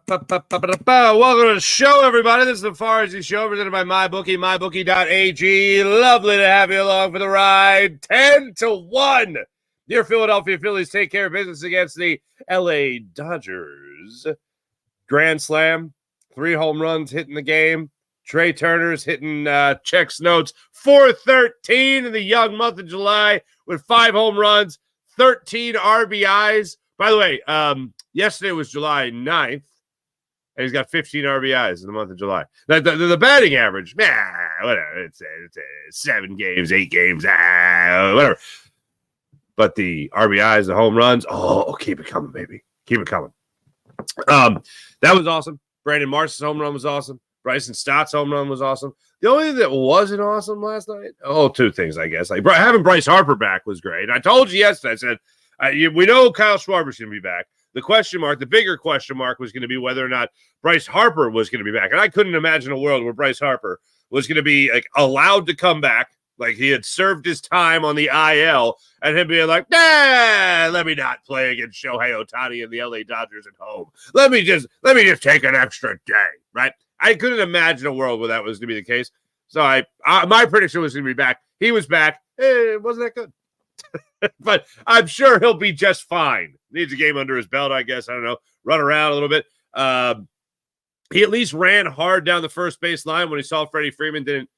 Welcome to the show, everybody. This is the Farzy Show, presented by MyBookie, MyBookie.ag. Lovely to have you along for the ride. 10-1. Your Philadelphia Phillies take care of business against the LA Dodgers. Grand slam, 3 home runs hitting the game. Trea Turner's hitting checks notes. 413 in the young month of July with 5 home runs, 13 RBIs. By the way, yesterday was July 9th. And he's got 15 RBIs in the month of July. The batting average, whatever. It's 7 games, 8 games, whatever. But the RBIs, the home runs, keep it coming, baby. Keep it coming. That was awesome. Brandon Marsh's home run was awesome. Bryson Stott's home run was awesome. The only thing that wasn't awesome last night, 2 things, I guess. Like having Bryce Harper back was great. I told you yesterday, I said, we know Kyle Schwarber's going to be back. The bigger question mark was going to be whether or not Bryce Harper was going to be back. And I couldn't imagine a world where Bryce Harper was going to be allowed to come back, like he had served his time on the IL, and him being like, let me not play against Shohei Ohtani and the LA Dodgers at home. Let me just take an extra day, right? I couldn't imagine a world where that was going to be the case. So my prediction was going to be back. He was back. It wasn't that good. But I'm sure he'll be just fine. Needs a game under his belt, I guess. I don't know. Run around a little bit. He at least ran hard down the first base line when he saw Freddie Freeman didn't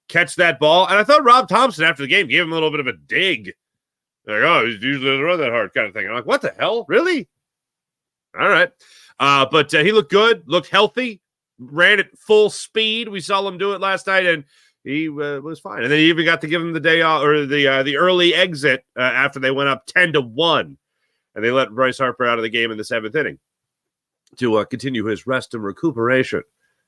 catch that ball. And I thought Rob Thompson, after the game, gave him a little bit of a dig. Like, he usually doesn't run that hard kind of thing. I'm like, what the hell? Really? All right. But he looked good, looked healthy, ran at full speed. We saw him do it last night, and he was fine. And then he even got to give him the day off, or the early exit after they went up 10-1. And they let Bryce Harper out of the game in the 7th inning to continue his rest and recuperation,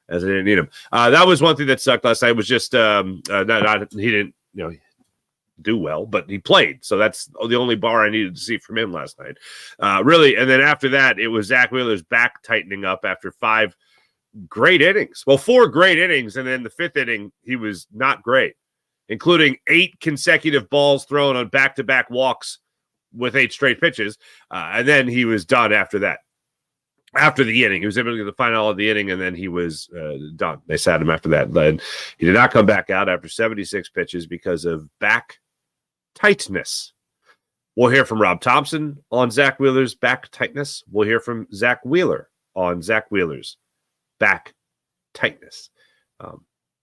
as they didn't need him. That was one thing that sucked last night. Was just he didn't do well, but he played. So that's the only bar I needed to see from him last night. Really, and then after that, it was Zach Wheeler's back tightening up after 5 great innings. Well, 4 great innings, and then the 5th inning, he was not great, including 8 consecutive balls thrown on back-to-back walks with 8 straight pitches, and then he was done after that. After the inning, he was able to get the final of the inning, and then he was done. They sat him after that. Then he did not come back out after 76 pitches because of back tightness. We'll hear from Rob Thompson on Zach Wheeler's back tightness. We'll hear from Zach Wheeler on Zach Wheeler's back tightness.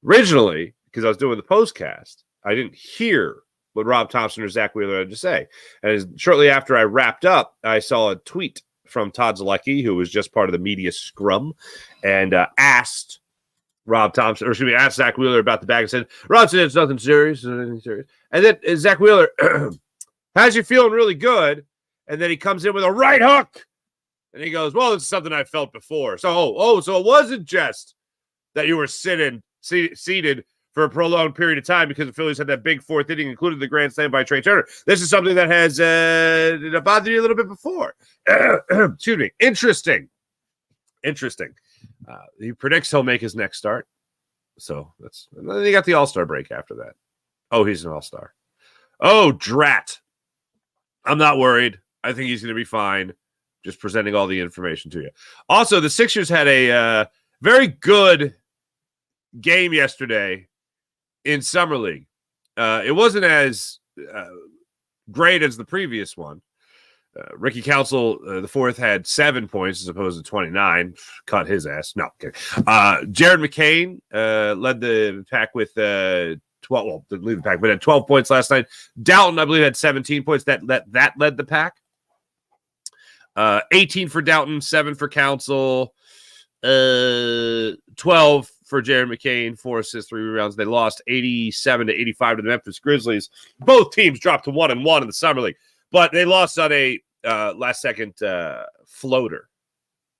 Originally, because I was doing the postcast, I didn't hear what Rob Thompson or Zach Wheeler had to say. And shortly after I wrapped up, I saw a tweet from Todd Zalecki, who was just part of the media scrum, and asked asked Zach Wheeler about the bag and said, Rob said it's nothing serious. And then Zach Wheeler has you feeling really good. And then he comes in with a right hook. And he goes, well, it's something I felt before. So, so it wasn't just that you were seated for a prolonged period of time because the Phillies had that big 4th inning, including the grand slam by Trea Turner. This is something that has bothered you a little bit before. Excuse me. Interesting. He predicts he'll make his next start. So then you got the All-Star break after that. Oh, he's an All-Star. Oh, drat. I'm not worried. I think he's going to be fine. Just presenting all the information to you. Also, the Sixers had a very good game yesterday in Summer League. It wasn't as great as the previous one. Ricky Council, the 4th, had 7 points as opposed to 29. Cut his ass. No. Okay. Jared McCain led the pack with 12. Well, didn't lead the pack, but had 12 points last night. Dalton, I believe, had 17 points. That led the pack. 18 for Dalton, 7 for Council, 12 for Jared McCain, 4 assists, 3 rebounds. They lost 87-85 to the Memphis Grizzlies. Both teams dropped to 1-1 in the Summer League, but they lost on a last-second floater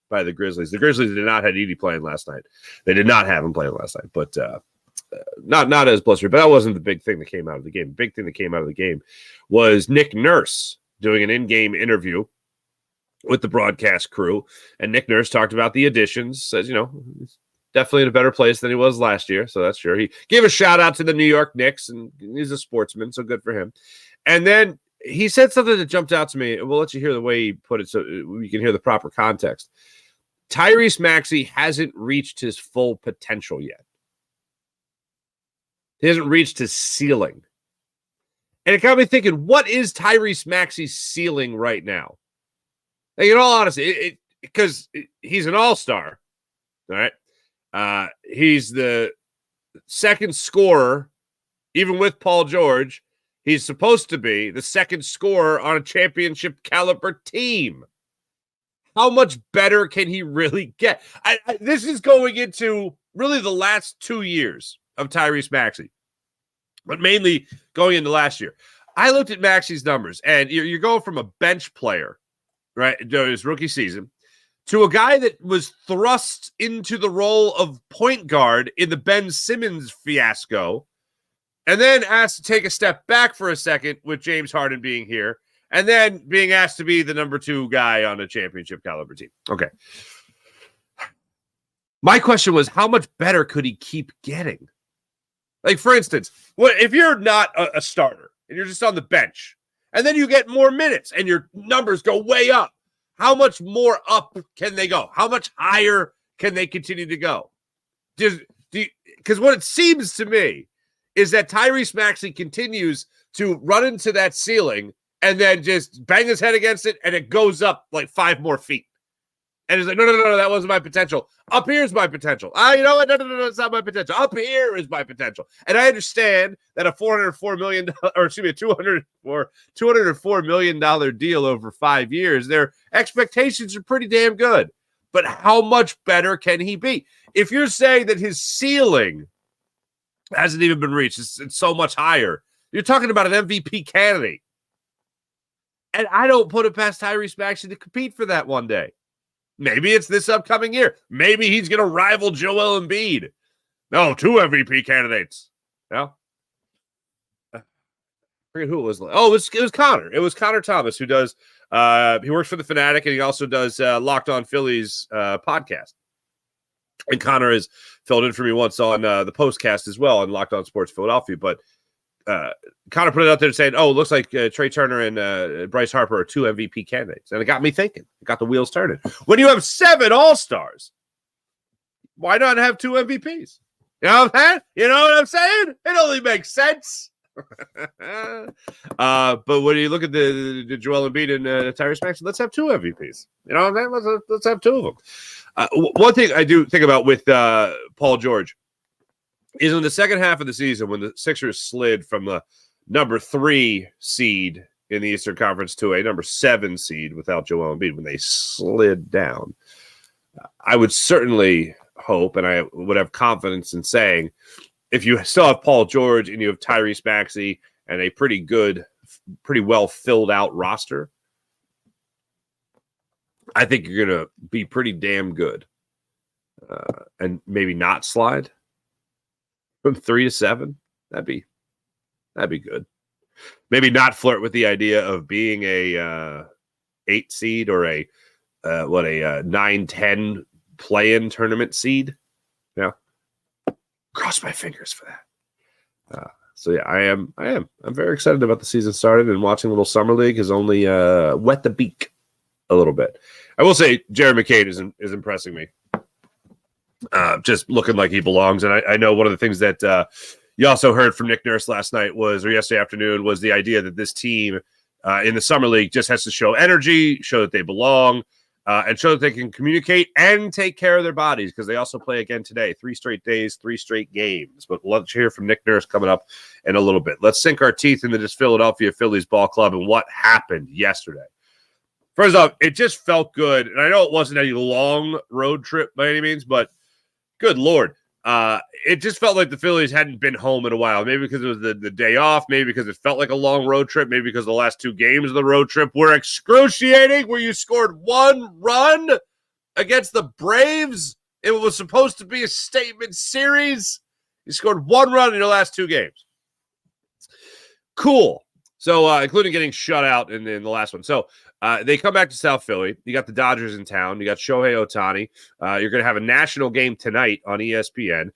by the Grizzlies. The Grizzlies did not have Edey playing last night. They did not have him playing last night, but not as blustery. But that wasn't the big thing that came out of the game. The big thing that came out of the game was Nick Nurse doing an in-game interview with the broadcast crew, and Nick Nurse talked about the additions. Says, he's definitely in a better place than he was last year, so that's sure. He gave a shout out to the New York Knicks, and he's a sportsman, so good for him. And then he said something that jumped out to me, and we'll let you hear the way he put it so we can hear the proper context. Tyrese Maxey hasn't reached his full potential yet. He hasn't reached his ceiling. And it got me thinking, what is Tyrese Maxey's ceiling right now? Like, in all honesty, because he's an all-star, all right? He's the second scorer, even with Paul George. He's supposed to be the second scorer on a championship caliber team. How much better can he really get? This is going into really the last 2 years of Tyrese Maxey, but mainly going into last year. I looked at Maxey's numbers, and you're going from a bench player, right, during his rookie season, to a guy that was thrust into the role of point guard in the Ben Simmons fiasco, and then asked to take a step back for a second with James Harden being here, and then being asked to be the number 2 guy on a championship caliber team. Okay. My question was, how much better could he keep getting? Like, for instance, if you're not a starter and you're just on the bench, and then you get more minutes and your numbers go way up, how much more up can they go? How much higher can they continue to go? Because what it seems to me is that Tyrese Maxey continues to run into that ceiling and then just bang his head against it, and it goes up like 5 more feet. And it's like, no, that wasn't my potential. Up here's my potential. You know what? No, it's not my potential. Up here is my potential. And I understand that a $204 million deal over 5 years, their expectations are pretty damn good. But how much better can he be? If you're saying that his ceiling hasn't even been reached, it's so much higher, you're talking about an MVP candidate. And I don't put it past Tyrese Maxey to compete for that one day. Maybe it's this upcoming year. Maybe he's going to rival Joel Embiid. No, 2 MVP candidates. No? I forget who it was. Oh, it was Connor. It was Connor Thomas, who does, he works for The Fanatic, and he also does Locked On Phillies podcast. And Connor has filled in for me once on the postcast as well on Locked On Sports Philadelphia. But Connor put it out there saying, it looks like Trea Turner and Bryce Harper are 2 MVP candidates. And it got me thinking. It got the wheels turning. When you have 7 All-Stars, why not have 2 MVPs? You know what I'm saying? You know what I'm saying? It only makes sense. But when you look at the Joel Embiid and Tyrese Maxey, let's have 2 MVPs. You know what I'm saying? Let's have 2 of them. One thing I do think about with Paul George is in the second half of the season, when the Sixers slid from the number 3 seed in the Eastern Conference to a number 7 seed without Joel Embiid, when they slid down, I would certainly hope, and I would have confidence in saying, if you still have Paul George and you have Tyrese Maxey and a pretty good, pretty well filled out roster, I think you're going to be pretty damn good. And maybe not slide from 3 to 7. That'd be good. Maybe not flirt with the idea of being a 8 seed or a 9-10 play-in tournament seed. Yeah. Cross my fingers for that. So yeah, I'm very excited about the season started, and watching a little summer league has only wet the beak a little bit. I will say Jared McCain is impressing me. Just looking like he belongs. And I know one of the things that you also heard from Nick Nurse last night or yesterday afternoon was the idea that this team in the summer league just has to show energy, show that they belong, and show that they can communicate and take care of their bodies, because they also play again today. 3 straight days, 3 straight games. But we'll let you hear from Nick Nurse coming up in a little bit. Let's sink our teeth into this Philadelphia Phillies ball club and what happened yesterday. First off, it just felt good. And I know it wasn't a long road trip by any means, but good Lord. It just felt like the Phillies hadn't been home in a while. Maybe because it was the day off. Maybe because it felt like a long road trip. Maybe because the last 2 games of the road trip were excruciating, where you scored 1 run against the Braves. It was supposed to be a statement series. You scored 1 run in your last 2 games. Cool. So, including getting shut out in the last one. So, they come back to South Philly. You got the Dodgers in town. You got Shohei Ohtani. You're going to have a national game tonight on ESPN.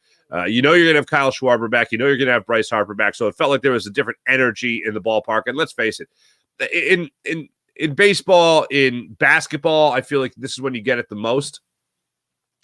You know you're going to have Kyle Schwarber back. You know you're going to have Bryce Harper back. So it felt like there was a different energy in the ballpark. And let's face it, in baseball, in basketball, I feel like this is when you get it the most.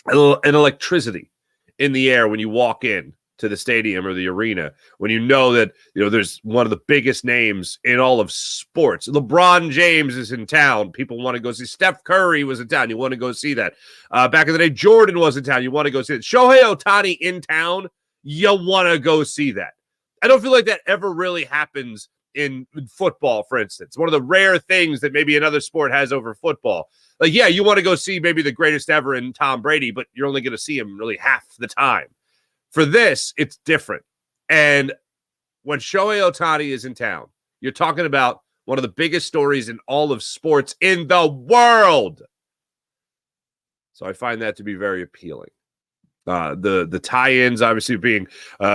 an electricity in the air when you walk in to the stadium or the arena, when you know that there's one of the biggest names in all of sports. LeBron James is in town. People want to go see. Steph Curry was in town. You want to go see that. Back in the day, Jordan was in town. You want to go see it. Shohei Ohtani in town. You want to go see that. I don't feel like that ever really happens in football, for instance. One of the rare things that maybe another sport has over football. Like, yeah, you want to go see maybe the greatest ever in Tom Brady, but you're only going to see him really half the time. For this, it's different. And when Shohei Ohtani is in town, you're talking about one of the biggest stories in all of sports in the world. So I find that to be very appealing. The tie-ins, obviously being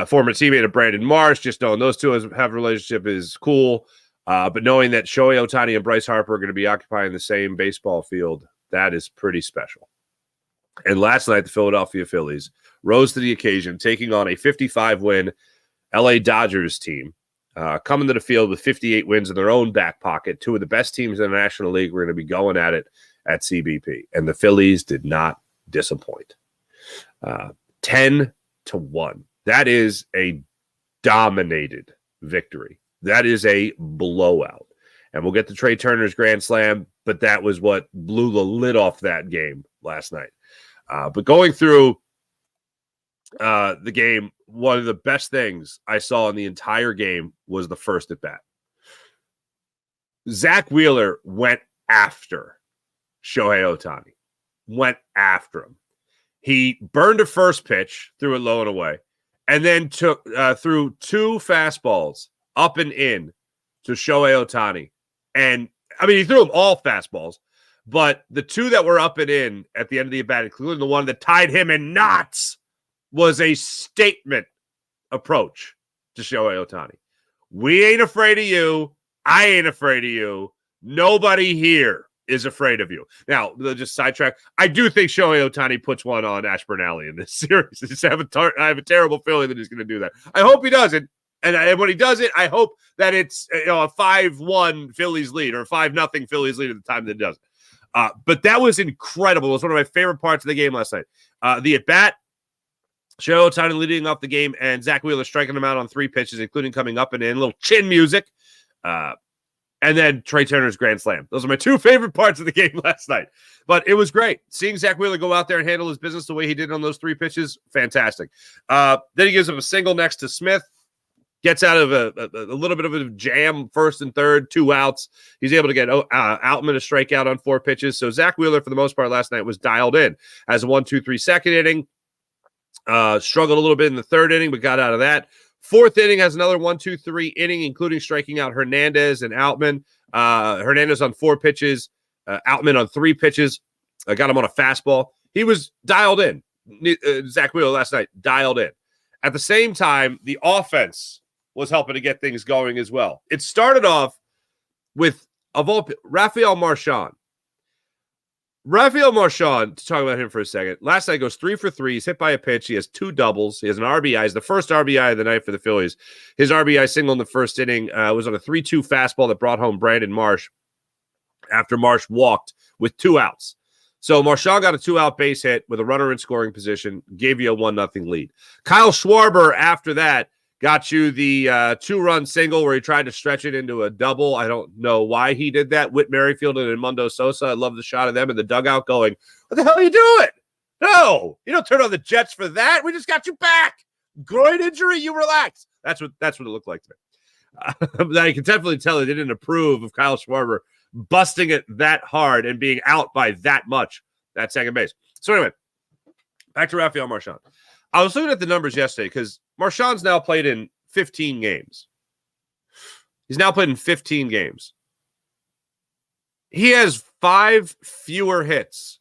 former teammate of Brandon Marsh, just knowing those two have a relationship is cool. But knowing that Shohei Ohtani and Bryce Harper are going to be occupying the same baseball field, that is pretty special. And last night, the Philadelphia Phillies rose to the occasion, taking on a 55-win LA Dodgers team, coming to the field with 58 wins in their own back pocket. Two of the best teams in the National League were going to be going at it at CBP. And the Phillies did not disappoint. 10-1. That is a dominated victory. That is a blowout. And we'll get to Trea Turner's grand slam, but that was what blew the lid off that game last night. But going through the game, one of the best things I saw in the entire game was the first at bat. Zach Wheeler went after Shohei Ohtani. Went after him. He burned a first pitch, threw it low and away, and then threw two fastballs up and in to Shohei Ohtani. And, I mean, he threw them all fastballs, but the two that were up and in at the end of the at-bat, including the one that tied him in knots, was a statement approach to Shohei Ohtani. We ain't afraid of you. I ain't afraid of you. Nobody here is afraid of you. Now, just sidetrack. I do think Shohei Ohtani puts one on Ashburn Alley in this series. I have a terrible feeling that he's going to do that. I hope he doesn't. And when he does it, I hope that it's a 5-1 Phillies lead or a 5-0 Phillies lead at the time that it does. But that was incredible. It was one of my favorite parts of the game last night. The at-bat, Shohei Ohtani leading off the game, and Zach Wheeler striking him out on 3 pitches, including coming up and in, a little chin music. And then Trea Turner's grand slam. Those are my 2 favorite parts of the game last night. But it was great. Seeing Zach Wheeler go out there and handle his business the way he did on those 3 pitches, fantastic. Then he gives him a single next to Smith. Gets out of a little bit of a jam, first and third, 2 outs. He's able to get Outman a strikeout on 4 pitches. So Zach Wheeler, for the most part, last night was dialed in. As a 1-2-3 second inning. Struggled a little bit in the 3rd inning, but got out of that. 4th inning has another 1-2-3 inning, including striking out Hernandez and Outman. Hernandez on 4 pitches, Outman on 3 pitches. Got him on a fastball. He was dialed in. Zach Wheeler last night, dialed in. At the same time, the offense was helping to get things going as well. It started off with Rafael Marchand. Rafael Marchand, to talk about him for a second, last night goes 3 for 3. He's hit by a pitch. He has 2 doubles. He has an RBI. He's the first RBI of the night for the Phillies. His RBI single in the 1st inning was on a 3-2 fastball that brought home Brandon Marsh after Marsh walked with 2 outs. So Marchand got a 2-out base hit with a runner in scoring position, gave you a 1-0 lead. Kyle Schwarber, after that, got you the 2-run single where he tried to stretch it into a double. I don't know why he did that. Whit Merrifield and Edmundo Sosa. I love the shot of them in the dugout going, what the hell are you doing? No, you don't turn on the Jets for that. We just got you back. Groin injury, you relax. That's what it looked like to me. I can definitely tell they didn't approve of Kyle Schwarber busting it that hard and being out by that much at second base. So anyway, back to Rafael Marchand. I was looking at the numbers yesterday because Marchand's now played in 15 games. He's now played in 15 games. He has 5 fewer hits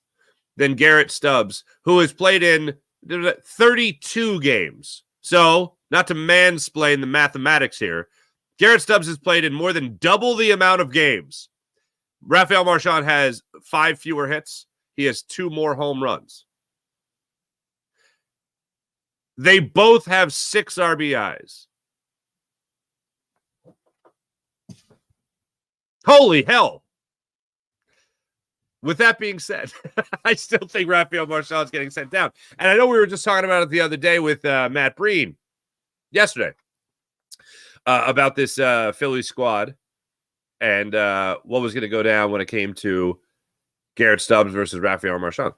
than Garrett Stubbs, who has played in 32 games. So, not to mansplain the mathematics here, Garrett Stubbs has played in more than double the amount of games. Rafael Marchand has 5 fewer hits. He has 2 more home runs. They both have 6 RBIs. Holy hell. With that being said, I still think Rafael Marchand is getting sent down. And I know we were just talking about it the other day with Matt Breen yesterday about this Phillies squad and what was going to go down when it came to Garrett Stubbs versus Rafael Marchand.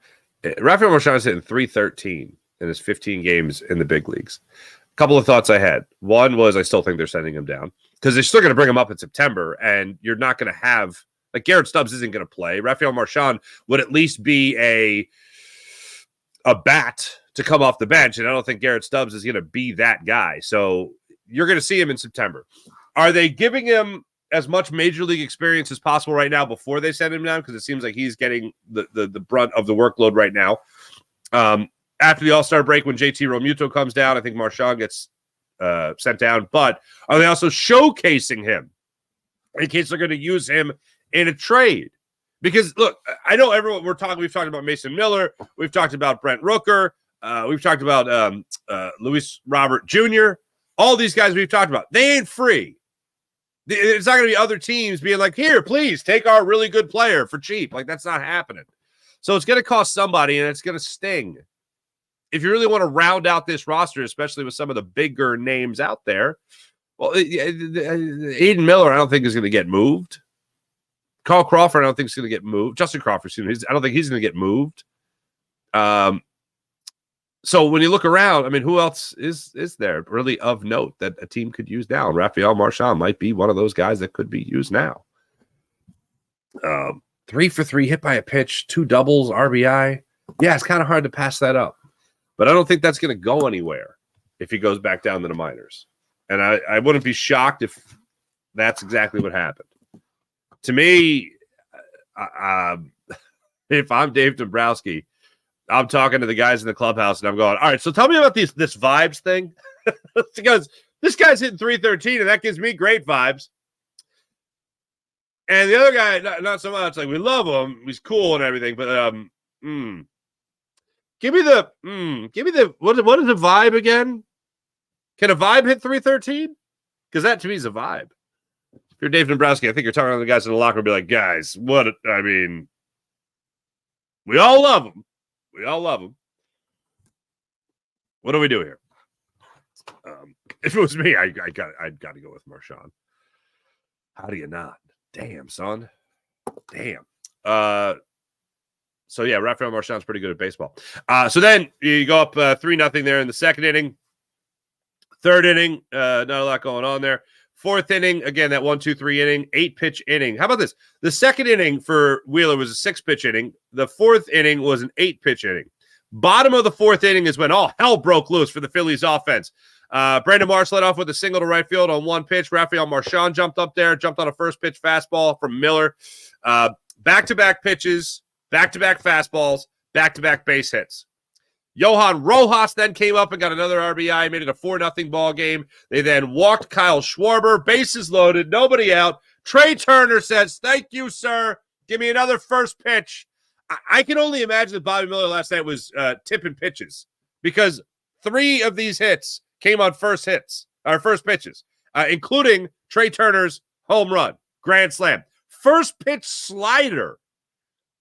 Rafael Marchand is hitting .313 in his 15 games in the big leagues. A couple of thoughts I had. One was I still think they're sending him down because they're still going to bring him up in September, and you're not going to have – like Garrett Stubbs isn't going to play. Rafael Marchand would at least be a bat to come off the bench, and I don't think Garrett Stubbs is going to be that guy. So you're going to see him in September. Are they giving him as much major league experience as possible right now before they send him down? Because it seems like he's getting the brunt of the workload right now. After the All-Star break, when JT Realmuto comes down, I think Marchand gets sent down. But are they also showcasing him in case they're going to use him in a trade? Because, look, I know everyone we've talked about Mason Miller. We've talked about Brent Rooker. We've talked about Luis Robert Jr. All these guys we've talked about. They ain't free. It's not going to be other teams being like, here, please take our really good player for cheap. Like, that's not happening. So it's going to cost somebody, and it's going to sting. If you really want to round out this roster, especially with some of the bigger names out there, well, Aiden Miller, I don't think is going to get moved. Carl Crawford, I don't think is going to get moved. Justin Crawford, I don't think he's going to get moved. So when you look around, I mean, who else is there really of note that a team could use now? Rafael Marchand might be one of those guys that could be used now. 3 for 3 hit by a pitch, 2 doubles, RBI. Yeah, it's kind of hard to pass that up. But I don't think that's going to go anywhere if he goes back down to the minors. And I wouldn't be shocked if that's exactly what happened. To me, if I'm Dave Dombrowski, I'm talking to the guys in the clubhouse, and I'm going, all right, so tell me about this vibes thing. Because this guy's hitting .313, and that gives me great vibes. And the other guy, not so much. Like, we love him. He's cool and everything. But give me the what is the vibe again? Can a vibe hit .313? Because that, to me, is a vibe. If you're Dave Dombrowski, I think you're talking to the guys in the locker room and be like, guys, we all love him. We all love him. What do we do here? If it was me, I'd got to go with Marchand. How do you not? Damn, son. Damn. So yeah, Rafael Marchand's pretty good at baseball. So then you go up 3-0 there in the second inning. Third inning, not a lot going on there. Fourth inning, again, that 1-2-3 inning, 8-pitch inning. How about this? The second inning for Wheeler was a 6-pitch inning. The fourth inning was an 8-pitch inning. Bottom of the fourth inning is when all hell broke loose for the Phillies offense. Brandon Marsh led off with a single to right field on one pitch. Rafael Marchand jumped up there, jumped on a first pitch fastball from Miller. Back-to-back pitches, back-to-back fastballs, back-to-back base hits. Johan Rojas then came up and got another RBI, made it a 4-0 ball game. They then walked Kyle Schwarber, bases loaded, nobody out. Trea Turner says, thank you, sir. Give me another first pitch. I can only imagine that Bobby Miller last night was tipping pitches because 3 of these hits came on first pitches, including Trea Turner's home run, grand slam. First pitch slider,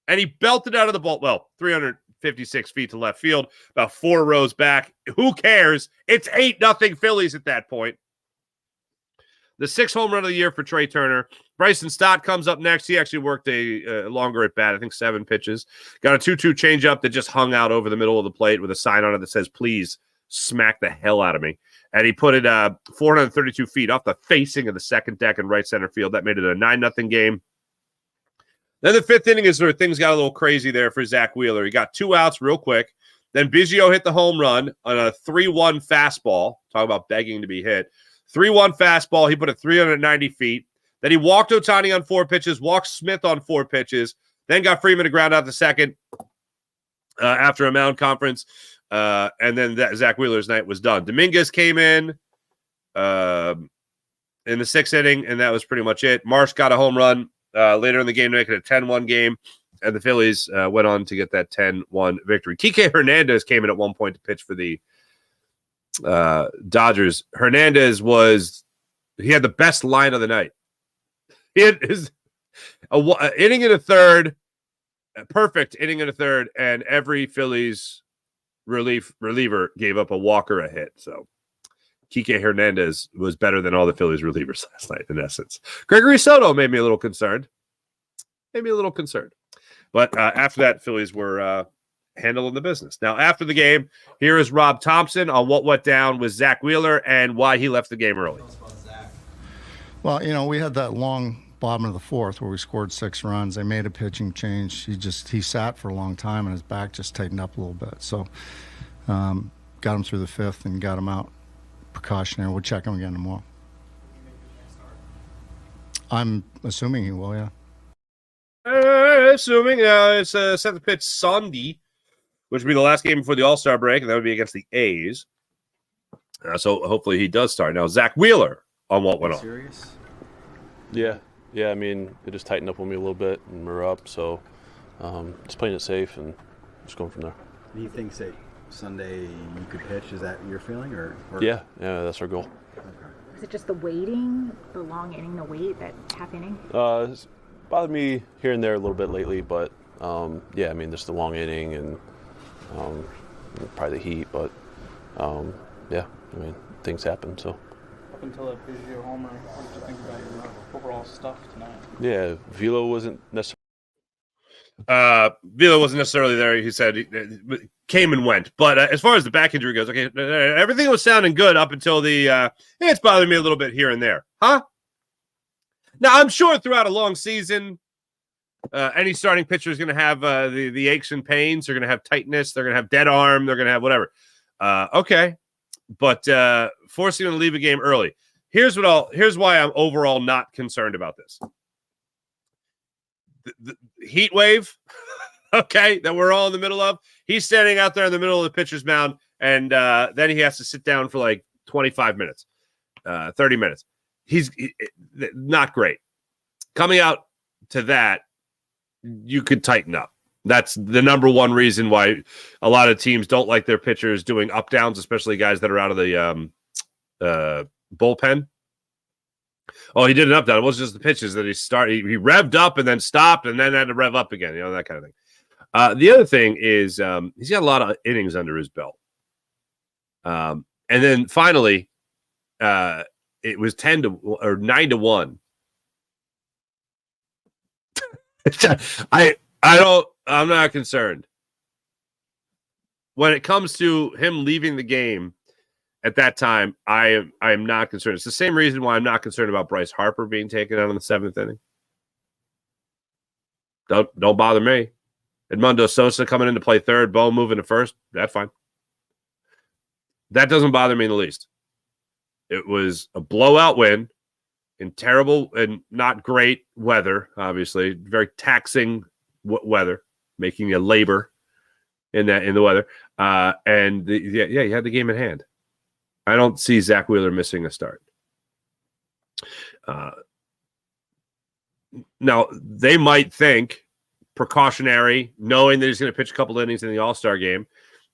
and he belted out of the ball. Well, 356 feet to left field, about 4 rows back. Who cares? It's 8-0 Phillies at that point. The 6th home run of the year for Trea Turner. Bryson Stott comes up next. He actually worked a longer at bat, I think 7 pitches. Got a 2-2 changeup that just hung out over the middle of the plate with a sign on it that says, please smack the hell out of me. And he put it 432 feet off the facing of the second deck in right center field. That made it a 9-0 game. Then the 5th inning is where things got a little crazy there for Zach Wheeler. He got 2 outs real quick. Then Biggio hit the home run on a 3-1 fastball. Talk about begging to be hit. 3-1 fastball. He put it 390 feet. Then he walked Ohtani on 4 pitches, walked Smith on 4 pitches, then got Freeman to ground out the second after a mound conference. And then Zach Wheeler's night was done. Dominguez came in the 6th inning, and that was pretty much it. Marsh got a home run later in the game to make it a 10-1 game, and the Phillies went on to get that 10-1 victory. Kike Hernandez came in at one point to pitch for the Dodgers. Hernandez he had the best line of the night. He had his inning in the 3rd, perfect inning in the third, and every Phillies reliever gave up a walker a hit. So Kike Hernandez was better than all the Phillies relievers last night, in essence. Gregory Soto made me a little concerned. But after that, Phillies were handling the business. Now, after the game, here is Rob Thompson on what went down with Zach Wheeler and why he left the game early. Well, you know, we had that long bottom of the fourth where we scored 6 runs. They made a pitching change. He sat for a long time and his back just tightened up a little bit. So got him through the 5th and got him out precautionary. We'll check him again tomorrow. I'm assuming he will, yeah. Assuming it's set to pitch Sunday, which would be the last game before the All-Star break, and that would be against the A's. So hopefully he does start. Now, Zach Wheeler on what went on. Serious? Yeah. I mean, it just tightened up on me a little bit, and we're up. So just playing it safe and just going from there. He thinks that Sunday you could pitch. Is that your feeling, or? Yeah, that's our goal. Okay. Was it just the waiting, the long inning, the wait, that half inning? It's bothered me here and there a little bit lately, but yeah, I mean, just the long inning and probably the heat, but yeah, I mean, things happen, so. Up until that Biggio homer, what did you think about your overall stuff tonight? Yeah, Velo wasn't necessarily there. He said he came and went. But as far as the back injury goes, okay, everything was sounding good up until the it's bothering me a little bit here and there. Huh? Now, I'm sure throughout a long season, any starting pitcher is going to have the aches and pains. They're going to have tightness. They're going to have dead arm. They're going to have whatever. Okay. But forcing him to leave a game early. Here's why I'm overall not concerned about this. The heat wave, okay, that we're all in the middle of. He's standing out there in the middle of the pitcher's mound, and then he has to sit down for like 25 minutes, 30 minutes. He's not great. Coming out to that, you could tighten up. That's the number one reason why a lot of teams don't like their pitchers doing up downs, especially guys that are out of the bullpen. Oh, he did an up down. It wasn't just the pitches that he started. He revved up and then stopped and then had to rev up again. You know, that kind of thing. The other thing is he's got a lot of innings under his belt. And then finally, it was 9-1. I'm not concerned. When it comes to him leaving the game at that time, I am not concerned. It's the same reason why I'm not concerned about Bryce Harper being taken out in the 7th inning. Don't bother me. Edmundo Sosa coming in to play third, Bo moving to first, that's fine. That doesn't bother me in the least. It was a blowout win in terrible and not great weather, obviously. Very taxing weather, making you labor in the weather. And you had the game in hand. I don't see Zach Wheeler missing a start. Now, they might think precautionary, knowing that he's going to pitch a couple innings in the All-Star game.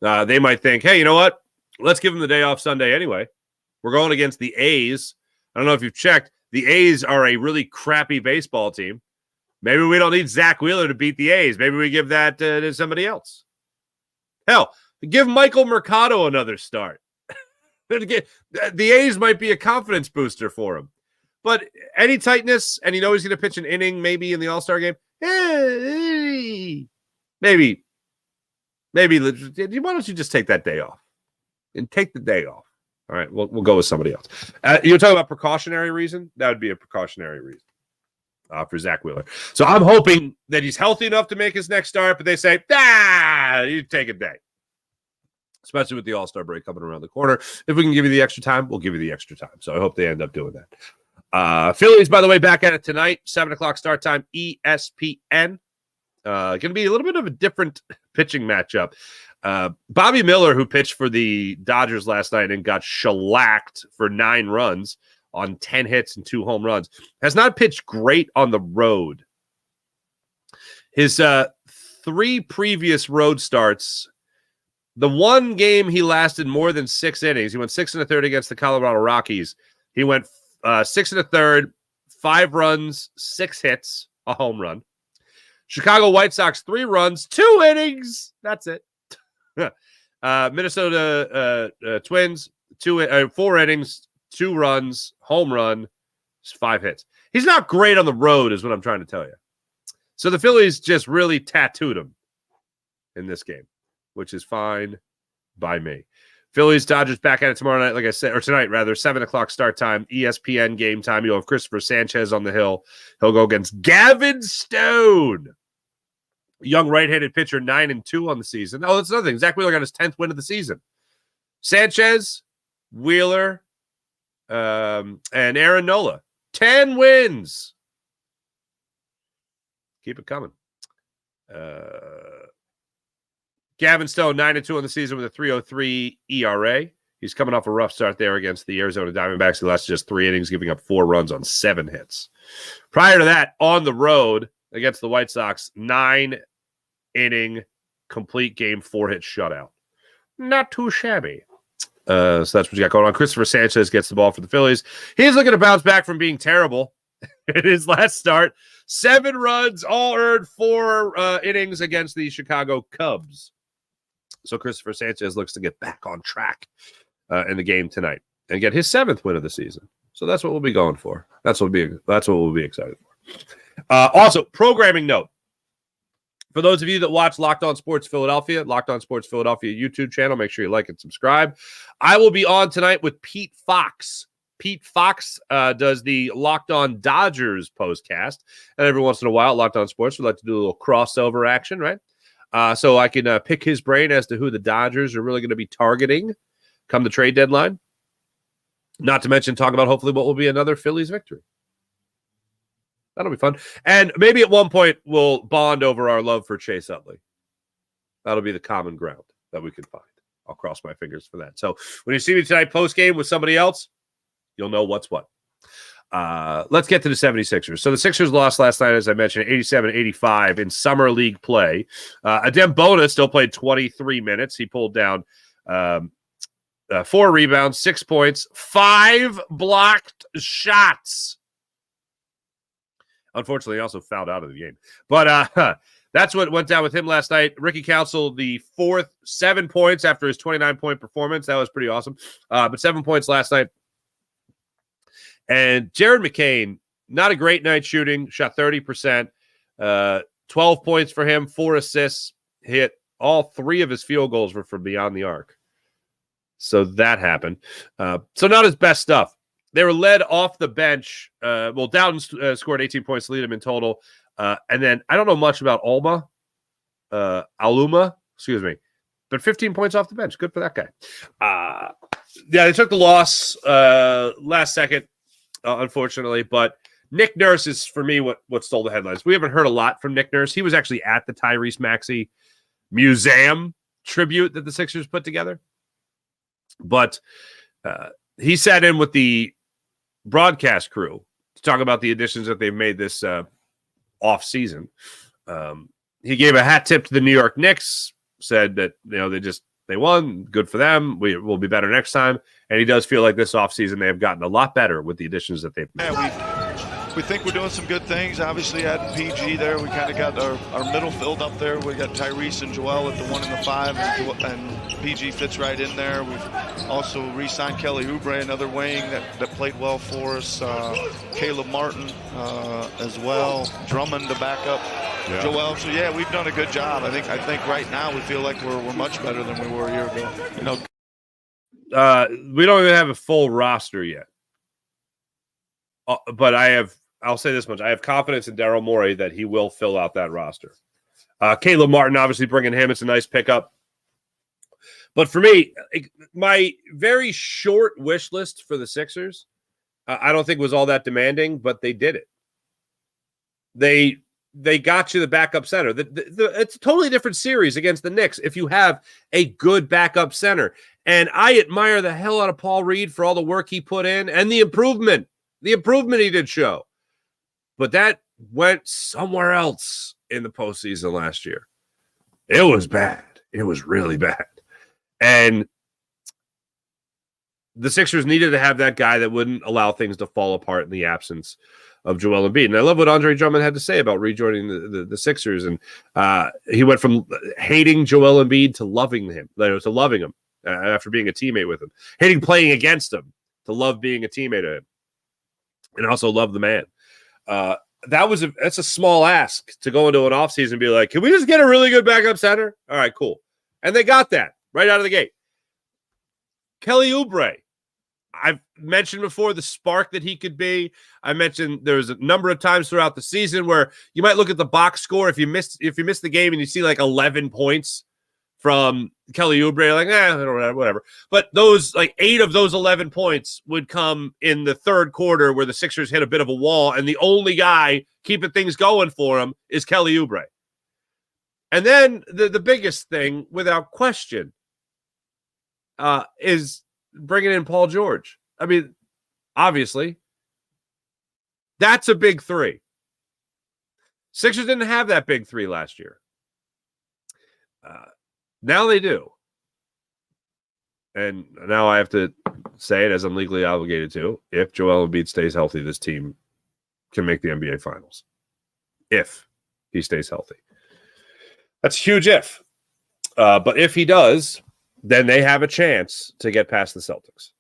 They might think, hey, you know what? Let's give him the day off Sunday anyway. We're going against the A's. I don't know if you've checked. The A's are a really crappy baseball team. Maybe we don't need Zach Wheeler to beat the A's. Maybe we give that to somebody else. Hell, give Michael Mercado another start. The A's might be a confidence booster for him. But any tightness, and you know he's going to pitch an inning maybe in the All-Star game, maybe. Why don't you just take that day off? And take the day off. All right, we'll go with somebody else. You're talking about precautionary reason? That would be a precautionary reason for Zach Wheeler. So I'm hoping that he's healthy enough to make his next start, but they say, you take a day. Especially with the All-Star break coming around the corner. If we can give you the extra time, we'll give you the extra time. So I hope they end up doing that. Phillies, by the way, back at it tonight, 7 o'clock start time, ESPN. Going to be a little bit of a different pitching matchup. Bobby Miller, who pitched for the Dodgers last night and got shellacked for 9 runs on 10 hits and 2 home runs, has not pitched great on the road. His 3 previous road starts, the one game he lasted more than 6 innings. He went 6 1/3 against the Colorado Rockies. He went 6 1/3, 5 runs, 6 hits, a home run. Chicago White Sox, 3 runs, 2 innings. That's it. Minnesota Twins, 4 innings, 2 runs, home run, 5 hits. He's not great on the road is what I'm trying to tell you. So the Phillies just really tattooed him in this game, which is fine by me. Phillies, Dodgers back at it tomorrow night, like I said, or tonight rather, 7 o'clock start time, ESPN game time. You'll have Christopher Sanchez on the hill. He'll go against Gavin Stone. Young right-handed pitcher, 9-2 on the season. Oh, that's another thing. Zach Wheeler got his 10th win of the season. Sanchez, Wheeler, and Aaron Nola. 10 wins. Keep it coming. Gavin Stone, 9-2 on the season with a 3.03 ERA. He's coming off a rough start there against the Arizona Diamondbacks. He lasted just 3 innings, giving up 4 runs on 7 hits. Prior to that, on the road against the White Sox, 9-inning complete game, 4-hit shutout. Not too shabby. So that's what you got going on. Christopher Sanchez gets the ball for the Phillies. He's looking to bounce back from being terrible in his last start. 7 runs, all earned, 4 innings against the Chicago Cubs. So Christopher Sanchez looks to get back on track in the game tonight and get his 7th win of the season. So that's what we'll be going for. That's what we'll be excited for. Also, programming note. For those of you that watch Locked On Sports Philadelphia, Locked On Sports Philadelphia YouTube channel, make sure you like and subscribe. I will be on tonight with Pete Fox. Pete Fox does the Locked On Dodgers postcast. And every once in a while, Locked On Sports would like to do a little crossover action, right? So I can pick his brain as to who the Dodgers are really going to be targeting come the trade deadline. Not to mention talk about hopefully what will be another Phillies victory. That'll be fun. And maybe at one point we'll bond over our love for Chase Utley. That'll be the common ground that we can find. I'll cross my fingers for that. So when you see me tonight post-game with somebody else, you'll know what's what. Let's get to the 76ers. So the Sixers lost last night, as I mentioned, 87-85 in Summer League play. Adem Bona still played 23 minutes. He pulled down 4 rebounds, 6 points, 5 blocked shots. Unfortunately, he also fouled out of the game. But that's what went down with him last night. Ricky Council, the 4th, 7 points after his 29-point performance. That was pretty awesome. But 7 points last night. And Jared McCain, not a great night shooting, shot 30%, 12 points for him, 4 assists, hit all 3 of his field goals were from beyond the arc. So that happened. So not his best stuff. They were led off the bench. Dowden scored 18 points to lead him in total. And then I don't know much about Aluma, but 15 points off the bench. Good for that guy. They took the loss last second, unfortunately. But Nick Nurse is, for me, what stole the headlines. We haven't heard a lot from Nick Nurse. He was actually at the Tyrese Maxey Museum tribute that the Sixers put together. But he sat in with the broadcast crew to talk about the additions that they've made this off season. He gave a hat tip to the New York Knicks, said that they won, good for them. We'll be better next time. And he does feel like this offseason they have gotten a lot better with the additions that they've made. Yeah, we think we're doing some good things. Obviously, adding PG there, we kind of got our middle filled up there. We got Tyrese and Joel at the 1 and the 5, and PG fits right in there. We've also re-signed Kelly Oubre, another wing that played well for us. Caleb Martin as well. Drummond to back up Joel. So yeah, we've done a good job. I think right now we feel like we're much better than we were a year ago. We don't even have a full roster yet. But I'll say this much. I have confidence in Daryl Morey that he will fill out that roster. Caleb Martin, obviously bringing him. It's a nice pickup. But for me, my very short wish list for the Sixers, I don't think was all that demanding, but they did it. They got you the backup center. It's a totally different series against the Knicks if you have a good backup center. And I admire the hell out of Paul Reed for all the work he put in and the improvement he did show. But that went somewhere else in the postseason last year. It was bad. It was really bad. And the Sixers needed to have that guy that wouldn't allow things to fall apart in the absence of Joel Embiid. And I love what Andre Drummond had to say about rejoining the Sixers. And he went from hating Joel Embiid to loving him, after being a teammate with him, hating playing against him to love being a teammate of him, and also love the man. That's a small ask to go into an offseason and be like, can we just get a really good backup center? All right, cool. And they got that right out of the gate. Kelly Oubre. I've mentioned before the spark that he could be. I mentioned there's a number of times throughout the season where you might look at the box score. If you miss the game and you see like 11 points from Kelly Oubre, like, whatever. But those, like 8 of those 11 points would come in the third quarter where the Sixers hit a bit of a wall, and the only guy keeping things going for him is Kelly Oubre. And then the biggest thing, without question, is bringing in Paul George. I mean, obviously, that's a big three. Sixers didn't have that big three last year. Now they do. And now I have to say it as I'm legally obligated to. If Joel Embiid stays healthy, this team can make the NBA Finals. If he stays healthy. That's a huge if. But if he does, then they have a chance to get past the Celtics.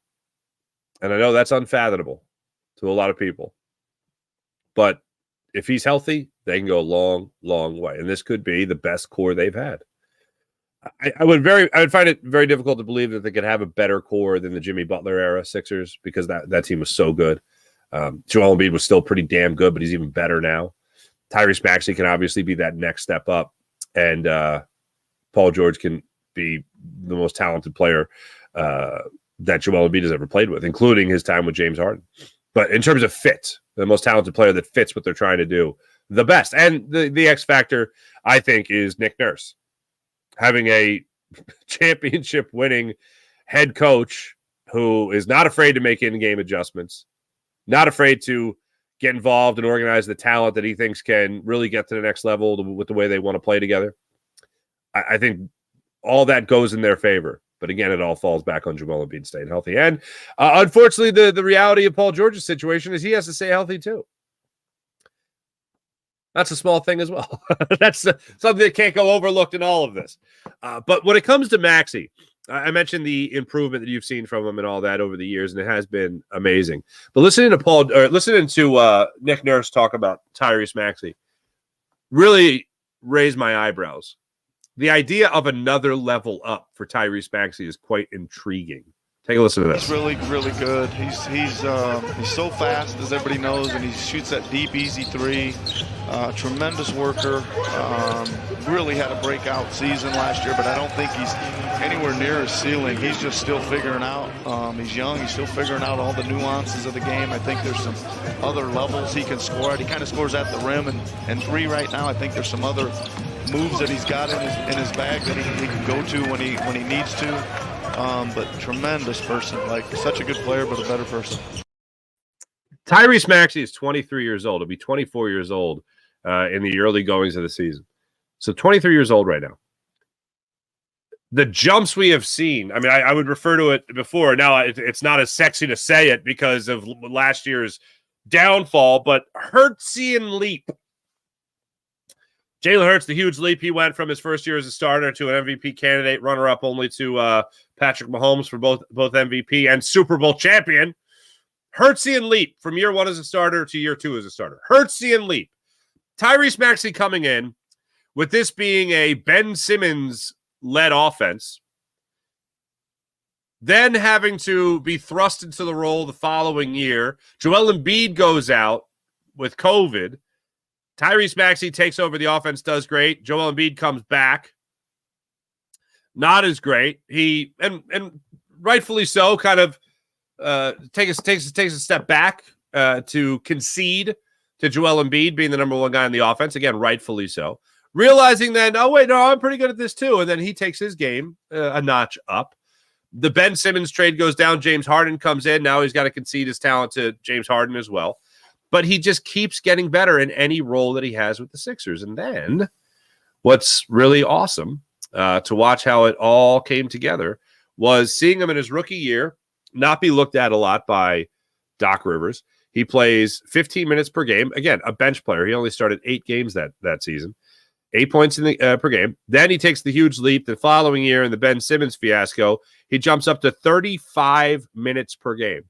And I know that's unfathomable to a lot of people. But if he's healthy, they can go a long, long way. And this could be the best core they've had. I would find it very difficult to believe that they could have a better core than the Jimmy Butler era Sixers, because that team was so good. Joel Embiid was still pretty damn good, but he's even better now. Tyrese Maxey can obviously be that next step up. And Paul George can be the most talented player that Joel Embiid has ever played with, including his time with James Harden. But in terms of fit, the most talented player that fits what they're trying to do, the best. And the X factor, I think, is Nick Nurse. Having a championship-winning head coach who is not afraid to make in-game adjustments, not afraid to get involved and organize the talent that he thinks can really get to the next level with the way they want to play together. I think all that goes in their favor. But again, it all falls back on Joel Embiid staying healthy. And unfortunately, the reality of Paul George's situation is he has to stay healthy too. That's a small thing as well. That's something that can't go overlooked in all of this. But when it comes to Maxey, I mentioned the improvement that you've seen from him and all that over the years, and it has been amazing. But listening to Nick Nurse talk about Tyrese Maxey really raised my eyebrows. The idea of another level up for Tyrese Maxey is quite intriguing. Take a listen to this. He's really, really good. He's so fast, as everybody knows, and he shoots that deep, easy three. Tremendous worker. Really had a breakout season last year, but I don't think he's anywhere near his ceiling. He's just still figuring out. He's young. He's still figuring out all the nuances of the game. I think there's some other levels he can score at. He kind of scores at the rim and three right now. I think there's some other moves that he's got in his bag that he can go to when he needs to. But tremendous person, like such a good player, but a better person. Tyrese Maxey is 23 years old. He'll be 24 years old in the early goings of the season. So 23 years old right now. The jumps we have seen, I mean, I would refer to it before. Now, it's not as sexy to say it because of last year's downfall, but Hertzian leap. Jalen Hurts, the huge leap. He went from his first year as a starter to an MVP candidate, runner-up only to Patrick Mahomes for both MVP and Super Bowl champion. Hertzian leap from year one as a starter to year two as a starter. Hertzian leap. Tyrese Maxey coming in with this being a Ben Simmons-led offense, then having to be thrust into the role the following year. Joel Embiid goes out with COVID. Tyrese Maxey takes over the offense, does great. Joel Embiid comes back. Not as great. He and rightfully so, kind of takes a step back to concede to Joel Embiid being the number one guy in the offense. Again, rightfully so. Realizing then, oh wait, no, I'm pretty good at this too. And then he takes his game a notch up. The Ben Simmons trade goes down. James Harden comes in. Now he's got to concede his talent to James Harden as well. But he just keeps getting better in any role that he has with the Sixers. And then what's really awesome to watch how it all came together was seeing him in his rookie year not be looked at a lot by Doc Rivers. He plays 15 minutes per game. Again, a bench player. He only started 8 games that season. 8 points in the per game. Then he takes the huge leap the following year in the Ben Simmons fiasco. He jumps up to 35 minutes per game.